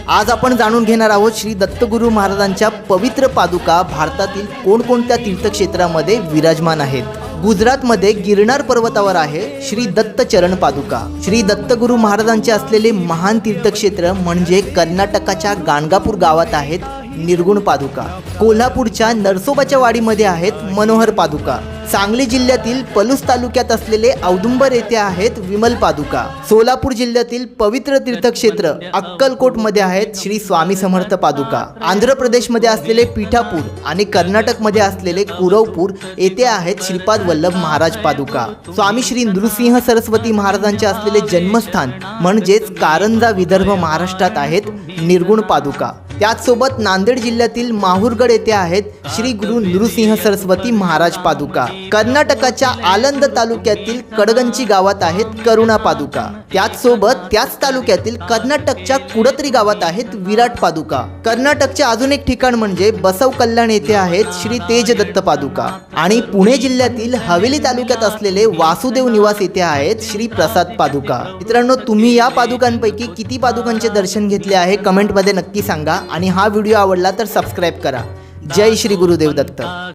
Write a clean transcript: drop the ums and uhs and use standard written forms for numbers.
आज आपण जाणून घेणार आहोत श्री दत्तगुरू महाराजांच्या पवित्र पादुका भारतातील कोणकोणत्या तीर्थक्षेत्रामध्ये विराजमान आहेत। गुजरातमध्ये गिरनार पर्वतावर आहे श्री दत्त चरण पादुका। श्री दत्तगुरू महाराजांचे असलेले महान तीर्थक्षेत्र म्हणजे कर्नाटकाच्या गाणगापूर गावात आहेत निर्गुण पादुका, कोल्हापूरच्या नरसोबाच्या वाडीमध्ये आहेत मनोहर पादुका, सांगली जिल्ह्यातील पलूस तालुक्यात असलेले औदुंबर येथे आहेत विमल पादुका, सोलापूर जिल्ह्यातील पवित्र तीर्थक्षेत्र अक्कलकोटमध्ये आहेत श्री स्वामी समर्थ पादुका, आंध्र प्रदेशमध्ये असलेले पीठापूर आणि कर्नाटकमध्ये असलेले कुरवपूर येथे आहेत श्रीपाद वल्लभ महाराज पादुका। स्वामी श्री नृसिंह सरस्वती महाराजांचे असलेले जन्मस्थान म्हणजेच कारंजा विदर्भ महाराष्ट्रात आहेत निर्गुण पादुका। त्याचसोबत नांदेड जिल्ह्यातील माहूरगड येथे आहेत श्री गुरु नृसिंह सरस्वती महाराज पादुका। कर्नाटकाच्या आलंद तालुक्यातील कडगंची गावात आहेत करुणा पादुका। त्याचसोबत त्याच तालुक्यातील कर्नाटकच्या कुडत्री गावात आहेत विराट पादुका। कर्नाटकचे अजून एक ठिकाण म्हणजे बसव कल्याण येथे आहेत श्री तेज दत्त पादुका आणि पुणे जिल्ह्यातील हवेली तालुक्यात असलेले वासुदेव निवास येथे आहेत श्री प्रसाद पादुका। मित्रांनो, तुम्ही या पादुकांपैकी किती पादुकांचे दर्शन घेतले आहे कमेंटमध्ये नक्की सांगा आणि हा व्हिडिओ आवडला तर सबस्क्राइब करा। जय श्री गुरुदेव दत्त।